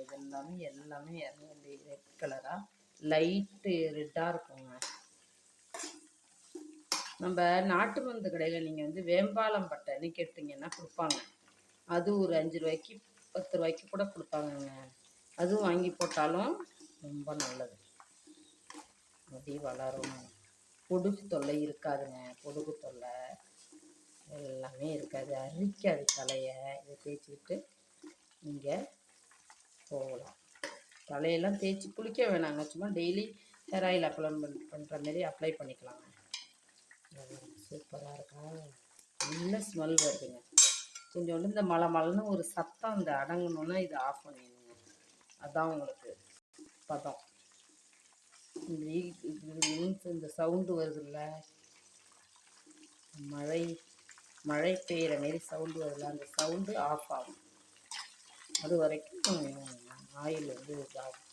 இது எல்லாமே இறங்கி ரெட் கலராக லைட்டு ரெட்டாக இருக்குங்க. நம்ம நாட்டு மருந்து கடையில் நீங்கள் வந்து வேம்பாலம் பட்டைன்னு கேட்டிங்கன்னா கொடுப்பாங்க. அது ஒரு 5 ரூபாய்க்கு 10 ரூபாய்க்கு கூட கொடுப்பாங்கங்க. அதுவும் வாங்கி போட்டாலும் ரொம்ப நல்லது. முடி வளரும், பொடுகு தொல்லை இருக்காதுங்க. பொடுகு தொல்லை எல்லாமே இருக்காது, அரிக்காது தலையை. இதை தேய்ச்சிக்கிட்டு நீங்கள் போகலாம். தலையெல்லாம் தேய்ச்சி குளிக்க வேணாங்க, சும்மா டெய்லி ஹேர் ஆயில் அப்ளை பண்ணுற மாரி அப்ளை பண்ணிக்கலாங்க. சூப்பராக இருக்கா, நல்ல ஸ்மெல் வருதுங்க. கொஞ்சோண்டு இந்த மலைன்னு ஒரு சத்தம் இந்த அடங்கணுன்னா இதை ஆஃப் பண்ணிடுங்க. அதுதான் உங்களுக்கு பதம். இந்த சவுண்டு வருதுல்ல, மழை பெய்கிற மாரி சவுண்டு வருதுல்ல, அந்த சவுண்டு ஆஃப் ஆகும். அது வரைக்கும் ஆயில் வந்து இதாகும்.